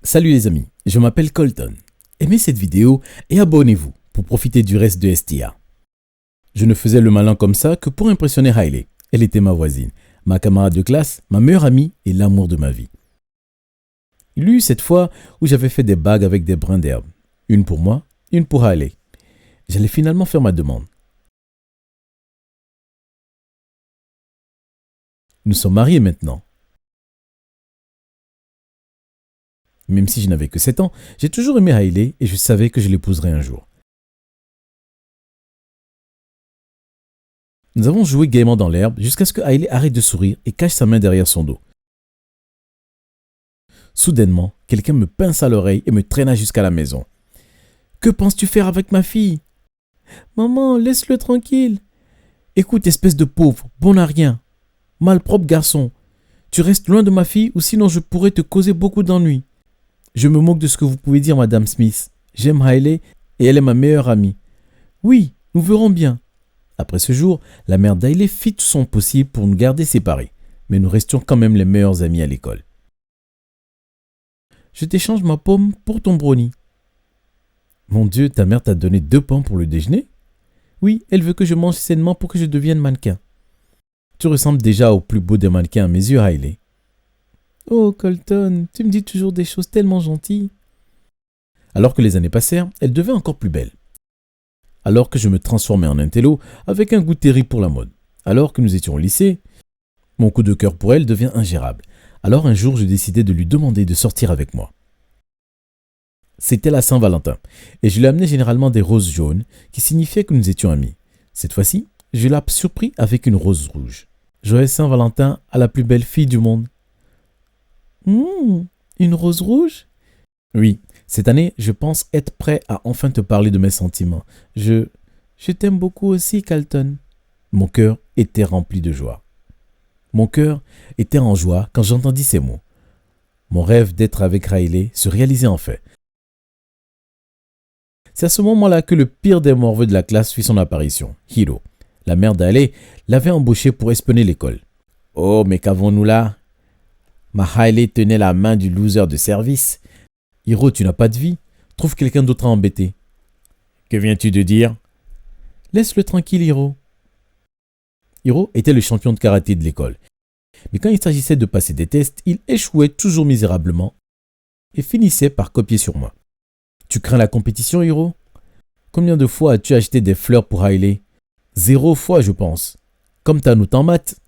Salut les amis, je m'appelle Colton. Aimez cette vidéo et abonnez-vous pour profiter du reste de STIA. Je ne faisais le malin comme ça que pour impressionner Riley. Elle était ma voisine, ma camarade de classe, ma meilleure amie et l'amour de ma vie. Il y eut cette fois où j'avais fait des bagues avec des brins d'herbe. Une pour moi, une pour Riley. J'allais finalement faire ma demande. Nous sommes mariés maintenant. Même si je n'avais que 7 ans, j'ai toujours aimé Riley et je savais que je l'épouserais un jour. Nous avons joué gaiement dans l'herbe jusqu'à ce que Riley arrête de sourire et cache sa main derrière son dos. Soudainement, quelqu'un me pinça l'oreille et me traîna jusqu'à la maison. « Que penses-tu faire avec ma fille ?»« Maman, laisse-le tranquille. »« Écoute, espèce de pauvre, bon à rien. Malpropre garçon. Tu restes loin de ma fille ou sinon je pourrais te causer beaucoup d'ennuis. Je me moque de ce que vous pouvez dire, Madame Smith. J'aime Riley et elle est ma meilleure amie. Oui, nous verrons bien. » Après ce jour, la mère d'Riley fit tout son possible pour nous garder séparés, mais nous restions quand même les meilleurs amis à l'école. « Je t'échange ma pomme pour ton brownie. »« Mon Dieu, ta mère t'a donné 2 pommes pour le déjeuner ?»« Oui, elle veut que je mange sainement pour que je devienne mannequin. »« Tu ressembles déjà au plus beau des mannequins à mes yeux, Riley. »« Oh, Colton, tu me dis toujours des choses tellement gentilles. » Alors que les années passèrent, elle devint encore plus belle. Alors que je me transformais en intello avec un goût terrible pour la mode. Alors que nous étions au lycée, mon coup de cœur pour elle devient ingérable. Alors un jour, je décidai de lui demander de sortir avec moi. C'était la Saint-Valentin et je lui amenais généralement des roses jaunes qui signifiaient que nous étions amis. Cette fois-ci, je la surpris avec une rose rouge. Joyeux Saint-Valentin à la plus belle fille du monde. Une rose rouge? Oui, cette année, je pense être prêt à enfin te parler de mes sentiments. Je t'aime beaucoup aussi, Colton. Mon cœur était rempli de joie. Mon cœur était en joie quand j'entendis ces mots. Mon rêve d'être avec Riley se réalisait enfin. C'est à ce moment-là que le pire des morveux de la classe fit son apparition, Hiro. La mère d'Riley l'avait embauché pour espionner l'école. Oh, mais qu'avons-nous là? Ma Riley tenait la main du loser de service. Hiro, tu n'as pas de vie. Trouve quelqu'un d'autre à embêter. Que viens-tu de dire? Laisse-le tranquille, Hiro. Hiro était le champion de karaté de l'école. Mais quand il s'agissait de passer des tests, il échouait toujours misérablement et finissait par copier sur moi. Tu crains la compétition, Hiro? Combien de fois as-tu acheté des fleurs pour Riley? 0 fois, je pense. Comme ta note en maths.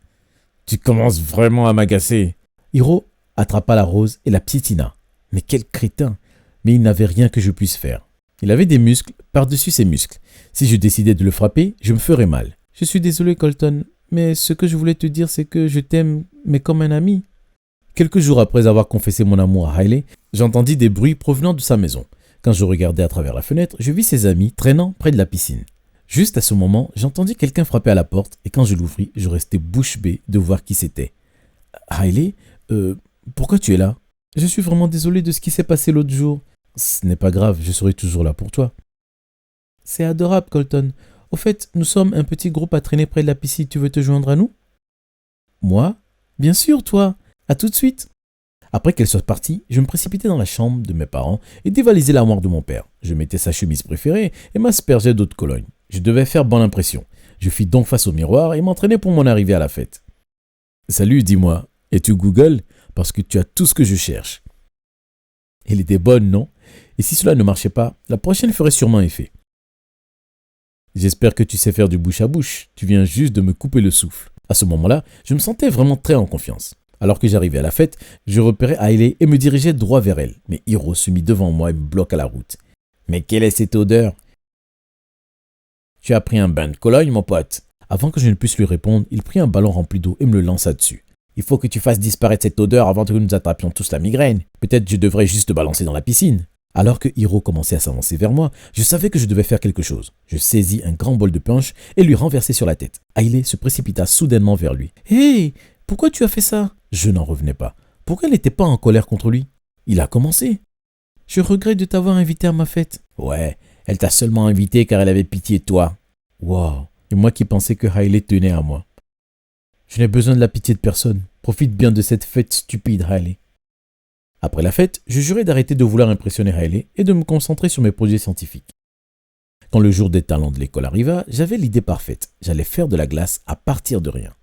Tu commences vraiment à m'agacer. Hiro attrapa la rose et la piétina. Mais quel crétin! Mais il n'avait rien que je puisse faire. Il avait des muscles par-dessus ses muscles. Si je décidais de le frapper, je me ferais mal. Je suis désolé, Colton, mais ce que je voulais te dire, c'est que je t'aime, mais comme un ami. Quelques jours après avoir confessé mon amour à Riley, j'entendis des bruits provenant de sa maison. Quand je regardais à travers la fenêtre, je vis ses amis traînant près de la piscine. Juste à ce moment, j'entendis quelqu'un frapper à la porte et quand je l'ouvris, je restais bouche bée de voir qui c'était. « Riley, pourquoi tu es là? Je suis vraiment désolé de ce qui s'est passé l'autre jour. » « Ce n'est pas grave, je serai toujours là pour toi. »« C'est adorable, Colton. Au fait, nous sommes un petit groupe à traîner près de la piscine. Tu veux te joindre à nous? »« Moi? Bien sûr, toi. À tout de suite. » Après qu'elle soit partie, je me précipitais dans la chambre de mes parents et dévalisais l'armoire de mon père. Je mettais sa chemise préférée et m'aspergeais d'eau de Cologne. Je devais faire bonne impression. Je fis donc face au miroir et m'entraînais pour mon arrivée à la fête. « Salut, dis-moi, es-tu Google? Parce que tu as tout ce que je cherche. » Elle était bonne, non? Et si cela ne marchait pas, la prochaine ferait sûrement effet. J'espère que tu sais faire du bouche à bouche. Tu viens juste de me couper le souffle. À ce moment-là, je me sentais vraiment très en confiance. Alors que j'arrivais à la fête, je repérais Riley et me dirigeais droit vers elle. Mais Hiro se mit devant moi et me bloqua la route. Mais quelle est cette odeur? Tu as pris un bain de Cologne, mon pote. Avant que je ne puisse lui répondre, il prit un ballon rempli d'eau et me le lança dessus. Il faut que tu fasses disparaître cette odeur avant que nous attrapions tous la migraine. Peut-être je devrais juste te balancer dans la piscine. Alors que Hiro commençait à s'avancer vers moi, je savais que je devais faire quelque chose. Je saisis un grand bol de punch et lui renversai sur la tête. Riley se précipita soudainement vers lui. « Hé, pourquoi tu as fait ça ?» Je n'en revenais pas. Pourquoi elle n'était pas en colère contre lui? Il a commencé. « Je regrette de t'avoir invité à ma fête. »« Ouais, elle t'a seulement invité car elle avait pitié de toi. » Wow. Et moi qui pensais que Riley tenait à moi. Je n'ai besoin de la pitié de personne. Profite bien de cette fête stupide, Riley. Après la fête, je jurais d'arrêter de vouloir impressionner Hailey et de me concentrer sur mes projets scientifiques. Quand le jour des talents de l'école arriva, j'avais l'idée parfaite. J'allais faire de la glace à partir de rien.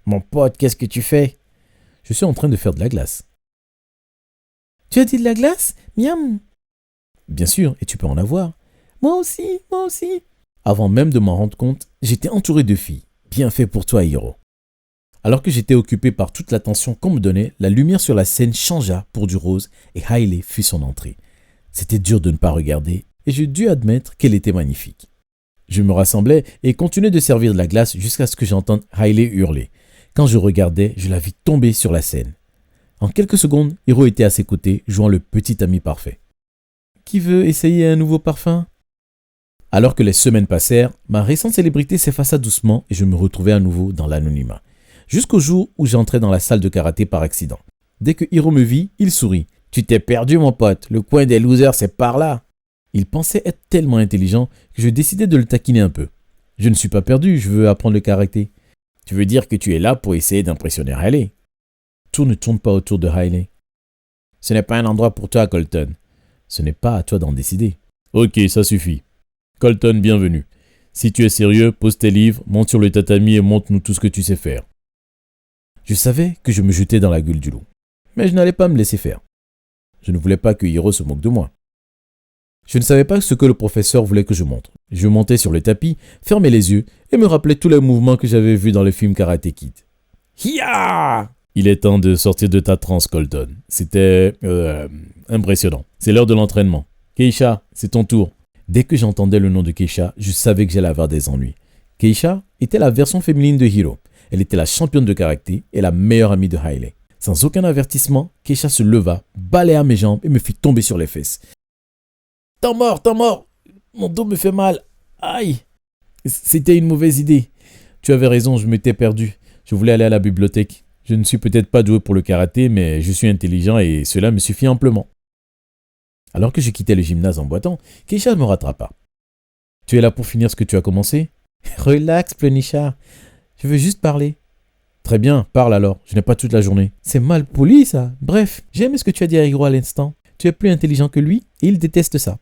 Mon pote, qu'est-ce que tu fais? Je suis en train de faire de la glace. Tu as dit de la glace? Miam! Bien sûr, et tu peux en avoir. Moi aussi, moi aussi. Avant même de m'en rendre compte, j'étais entouré de filles. Bien fait pour toi, Hiro. Alors que j'étais occupé par toute l'attention qu'on me donnait, la lumière sur la scène changea pour du rose et Hailey fit son entrée. C'était dur de ne pas regarder et je dus admettre qu'elle était magnifique. Je me rassemblais et continuais de servir de la glace jusqu'à ce que j'entende Hailey hurler. Quand je regardais, je la vis tomber sur la scène. En quelques secondes, Hiro était à ses côtés, jouant le petit ami parfait. Qui veut essayer un nouveau parfum? Alors que les semaines passèrent, ma récente célébrité s'effaça doucement et je me retrouvais à nouveau dans l'anonymat. Jusqu'au jour où j'entrais dans la salle de karaté par accident. Dès que Hiro me vit, il sourit. « Tu t'es perdu, mon pote, le coin des losers, c'est par là !» Il pensait être tellement intelligent que je décidai de le taquiner un peu. « Je ne suis pas perdu, je veux apprendre le karaté. »« Tu veux dire que tu es là pour essayer d'impressionner Hailey ?» Tout ne tourne pas autour de Hailey. « Ce n'est pas un endroit pour toi, Colton. Ce n'est pas à toi d'en décider. »« Ok, ça suffit. Colton, bienvenue. Si tu es sérieux, pose tes livres, monte sur le tatami et montre-nous tout ce que tu sais faire. » Je savais que je me jetais dans la gueule du loup, mais je n'allais pas me laisser faire. Je ne voulais pas que Hiro se moque de moi. Je ne savais pas ce que le professeur voulait que je montre. Je montais sur le tapis, fermais les yeux et me rappelais tous les mouvements que j'avais vus dans le film Karate Kid. Hiya! Il est temps de sortir de ta transe, Colton. C'était impressionnant. C'est l'heure de l'entraînement. Keisha, c'est ton tour. Dès que j'entendais le nom de Keisha, je savais que j'allais avoir des ennuis. Keisha était la version féminine de Hiro. Elle était la championne de karaté et la meilleure amie de Hailey. Sans aucun avertissement, Keisha se leva, balaya mes jambes et me fit tomber sur les fesses. « T'en mort, mon dos me fait mal, aïe !» C'était une mauvaise idée. Tu avais raison, je m'étais perdu. Je voulais aller à la bibliothèque. Je ne suis peut-être pas doué pour le karaté, mais je suis intelligent et cela me suffit amplement. Alors que je quittais le gymnase en boitant, Keisha me rattrapa. « Tu es là pour finir ce que tu as commencé ?»« Relax, Plenisha. Je veux juste parler. » « Très bien, parle alors, je n'ai pas toute la journée. »« C'est mal poli ça. Bref, j'aime ce que tu as dit à Hiro à l'instant. Tu es plus intelligent que lui et il déteste ça.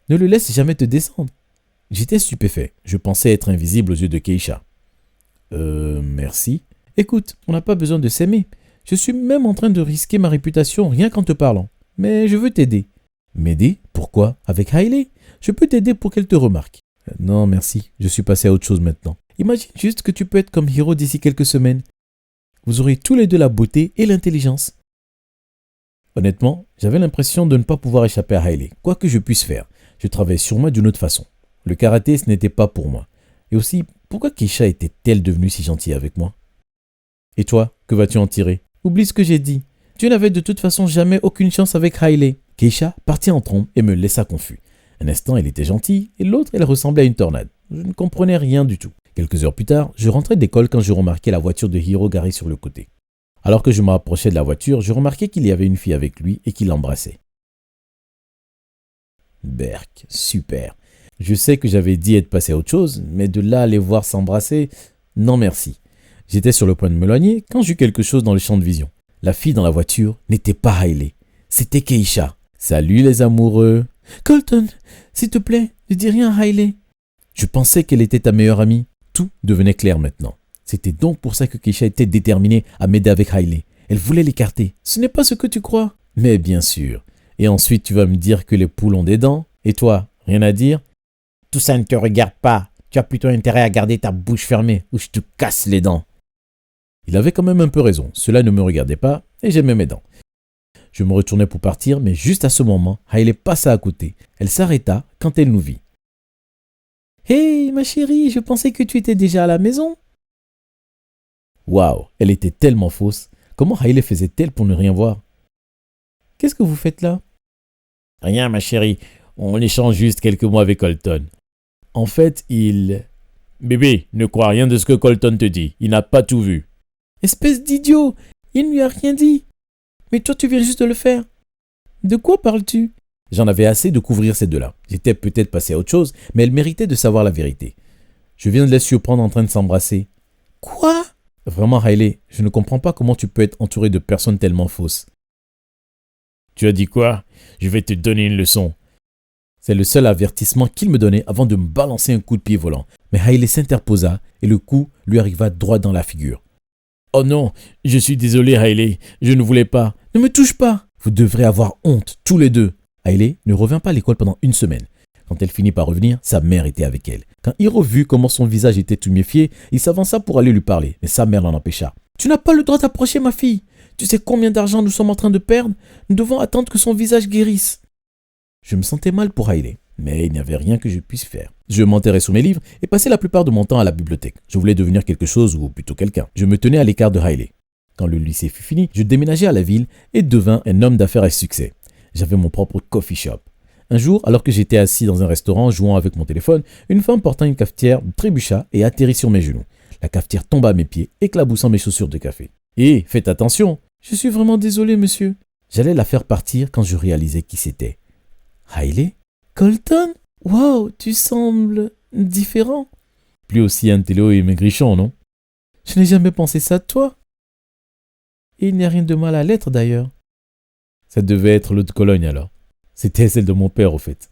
Ne le laisse jamais te descendre. » J'étais stupéfait. Je pensais être invisible aux yeux de Keisha. Merci. Écoute, on n'a pas besoin de s'aimer. Je suis même en train de risquer ma réputation rien qu'en te parlant. Mais je veux t'aider. M'aider? Pourquoi? Avec Hailey? Je peux t'aider pour qu'elle te remarque. Non, merci. Je suis passé à autre chose maintenant. Imagine juste que tu peux être comme Hiro d'ici quelques semaines. Vous aurez tous les deux la beauté et l'intelligence. Honnêtement, j'avais l'impression de ne pas pouvoir échapper à Hailey, quoi que je puisse faire. Je travaillais sur moi d'une autre façon. Le karaté, ce n'était pas pour moi. Et aussi, pourquoi Keisha était-elle devenue si gentille avec moi? Et toi, que vas-tu en tirer? Oublie ce que j'ai dit. Tu n'avais de toute façon jamais aucune chance avec Hailey. Keisha partit en trombe et me laissa confus. Un instant, elle était gentille, et l'autre, elle ressemblait à une tornade. Je ne comprenais rien du tout. Quelques heures plus tard, je rentrais d'école quand je remarquai la voiture de Hiro garée sur le côté. Alors que je m'approchais de la voiture, je remarquai qu'il y avait une fille avec lui et qu'il l'embrassait. Berk, super. Je sais que j'avais dit être passé à autre chose, mais de là à les voir s'embrasser, non merci. J'étais sur le point de m'éloigner quand j'eus quelque chose dans le champ de vision. La fille dans la voiture n'était pas Hailey, c'était Keisha. Salut les amoureux. Colton, s'il te plaît, ne dis rien à Hailey. Je pensais qu'elle était ta meilleure amie. Tout devenait clair maintenant. C'était donc pour ça que Keisha était déterminée à m'aider avec Hailey. Elle voulait l'écarter. Ce n'est pas ce que tu crois. Mais bien sûr. Et ensuite, tu vas me dire que les poules ont des dents. Et toi, rien à dire? Tout ça ne te regarde pas. Tu as plutôt intérêt à garder ta bouche fermée ou je te casse les dents. Il avait quand même un peu raison. Cela ne me regardait pas et j'aimais mes dents. Je me retournais pour partir, mais juste à ce moment, Hailey passa à côté. Elle s'arrêta quand elle nous vit. « Hey, ma chérie, je pensais que tu étais déjà à la maison. » Waouh, elle était tellement fausse. Comment Hailey faisait-elle pour ne rien voir? « Qu'est-ce que vous faites là? »« Rien, ma chérie. On échange juste quelques mots avec Colton. » En fait, il... Bébé, ne crois rien de ce que Colton te dit. Il n'a pas tout vu. « Espèce d'idiot! Il ne lui a rien dit. Mais toi, tu viens juste de le faire. De quoi parles-tu? » J'en avais assez de couvrir ces deux-là. J'étais peut-être passé à autre chose, mais elle méritait de savoir la vérité. Je viens de les surprendre en train de s'embrasser. Quoi? Vraiment, Hailey, je ne comprends pas comment tu peux être entouré de personnes tellement fausses. Tu as dit quoi? Je vais te donner une leçon. C'est le seul avertissement qu'il me donnait avant de me balancer un coup de pied volant. Mais Hailey s'interposa et le coup lui arriva droit dans la figure. Oh non, je suis désolé Hailey, je ne voulais pas. Ne me touche pas. Vous devrez avoir honte, tous les deux. Hailey ne revint pas à l'école pendant une semaine. Quand elle finit par revenir, sa mère était avec elle. Quand Hiro vit comment son visage était tuméfié, il s'avança pour aller lui parler, mais sa mère l'en empêcha. Tu n'as pas le droit d'approcher ma fille. Tu sais combien d'argent nous sommes en train de perdre? Nous devons attendre que son visage guérisse. Je me sentais mal pour Hailey, mais il n'y avait rien que je puisse faire. Je m'enterrais sous mes livres et passais la plupart de mon temps à la bibliothèque. Je voulais devenir quelque chose ou plutôt quelqu'un. Je me tenais à l'écart de Hailey. Quand le lycée fut fini, je déménageai à la ville et devins un homme d'affaires à succès. J'avais mon propre coffee shop. Un jour, alors que j'étais assis dans un restaurant jouant avec mon téléphone, une femme portant une cafetière trébucha et atterrit sur mes genoux. La cafetière tomba à mes pieds, éclaboussant mes chaussures de café. « Hé, faites attention !»« Je suis vraiment désolé, monsieur. » J'allais la faire partir quand je réalisais qui c'était. « Hailey ? Colton ? Wow, tu sembles différent. » Plus aussi intello et maigrichon, non ? Je n'ai jamais pensé ça de toi. Et il n'y a rien de mal à l'être d'ailleurs. Ça devait être l'eau de Cologne alors. C'était celle de mon père au fait.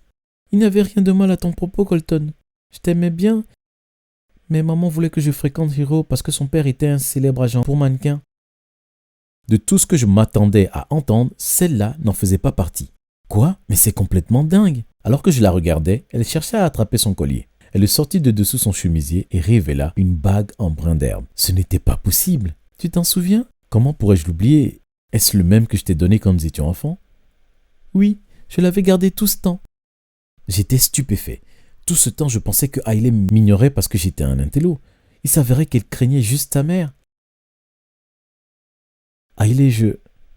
Il n'y avait rien de mal à ton propos, Colton. Je t'aimais bien. Mais maman voulait que je fréquente Hiro parce que son père était un célèbre agent pour mannequins. De tout ce que je m'attendais à entendre, celle-là n'en faisait pas partie. Quoi? Mais c'est complètement dingue. Alors que je la regardais, elle cherchait à attraper son collier. Elle le sortit de dessous son chemisier et révéla une bague en brin d'herbe. Ce n'était pas possible. Tu t'en souviens? Comment pourrais-je l'oublier? Est-ce le même que je t'ai donné quand nous étions enfants? Oui, je l'avais gardé tout ce temps. J'étais stupéfait. Tout ce temps, je pensais que Hailey m'ignorait parce que j'étais un intello. Il s'avérait qu'elle craignait juste sa mère. Hailey,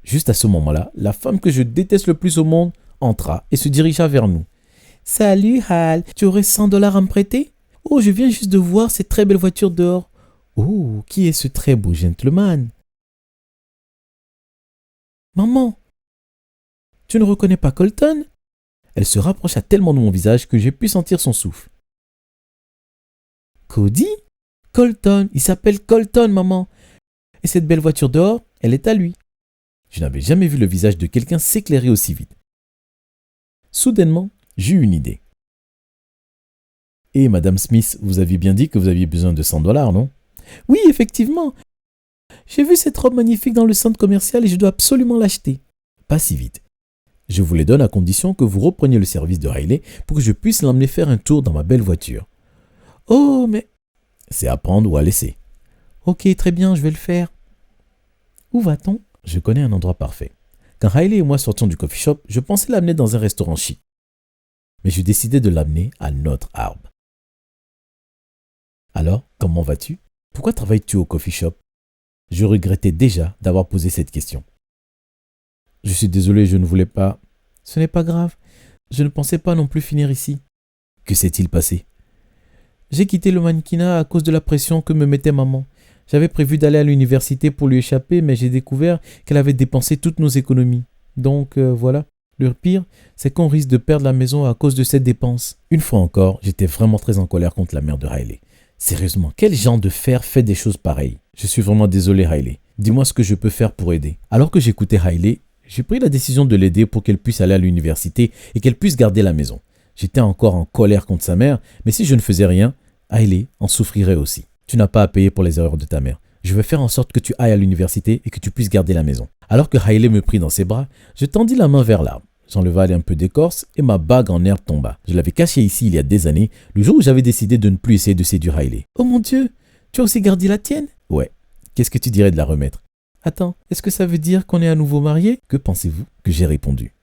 Juste à ce moment-là, la femme que je déteste le plus au monde entra et se dirigea vers nous. « Salut Hal, tu aurais 100 $ à me prêter? Oh, je viens juste de voir cette très belle voiture dehors. Oh, qui est ce très beau gentleman? Maman, tu ne reconnais pas Colton? » Elle se rapprocha tellement de mon visage que j'ai pu sentir son souffle. « Cody? Colton, il s'appelle Colton, maman. Et cette belle voiture dehors, elle est à lui. » Je n'avais jamais vu le visage de quelqu'un s'éclairer aussi vite. Soudainement, j'eus une idée. « Et Madame Smith, vous aviez bien dit que vous aviez besoin de 100 $, non? »« Oui, effectivement. J'ai vu cette robe magnifique dans le centre commercial et je dois absolument l'acheter. » « Pas si vite. Je vous les donne à condition que vous repreniez le service de Hailey pour que je puisse l'emmener faire un tour dans ma belle voiture. »« Oh, mais... » »« C'est à prendre ou à laisser. »« Ok, très bien, je vais le faire. »« Où va-t-on ? » ?»« Je connais un endroit parfait. Quand Hailey et moi sortions du coffee shop, je pensais l'amener dans un restaurant chic. Mais je décidai de l'amener à notre arbre. « Alors, comment vas-tu? Pourquoi travailles-tu au coffee shop ?» Je regrettais déjà d'avoir posé cette question. « Je suis désolé, je ne voulais pas. »« Ce n'est pas grave. Je ne pensais pas non plus finir ici. »« Que s'est-il passé ?»« J'ai quitté le mannequinat à cause de la pression que me mettait maman. J'avais prévu d'aller à l'université pour lui échapper, mais j'ai découvert qu'elle avait dépensé toutes nos économies. Donc voilà. Le pire, c'est qu'on risque de perdre la maison à cause de cette dépense. » Une fois encore, j'étais vraiment très en colère contre la mère de Hailey. Sérieusement, quel genre de fer fait des choses pareilles? Je suis vraiment désolé, Hailey. Dis-moi ce que je peux faire pour aider. Alors que j'écoutais Hailey, j'ai pris la décision de l'aider pour qu'elle puisse aller à l'université et qu'elle puisse garder la maison. J'étais encore en colère contre sa mère, mais si je ne faisais rien, Hailey en souffrirait aussi. Tu n'as pas à payer pour les erreurs de ta mère. Je vais faire en sorte que tu ailles à l'université et que tu puisses garder la maison. Alors que Hailey me prit dans ses bras, je tendis la main vers l'arbre. J'enleva un peu d'écorce et ma bague en herbe tomba. Je l'avais cachée ici il y a des années, le jour où j'avais décidé de ne plus essayer de séduire Hailey. Oh mon Dieu, tu as aussi gardé la tienne? Ouais. Qu'est-ce que tu dirais de la remettre? Attends, est-ce que ça veut dire qu'on est à nouveau mariés? Que pensez-vous? Que j'ai répondu.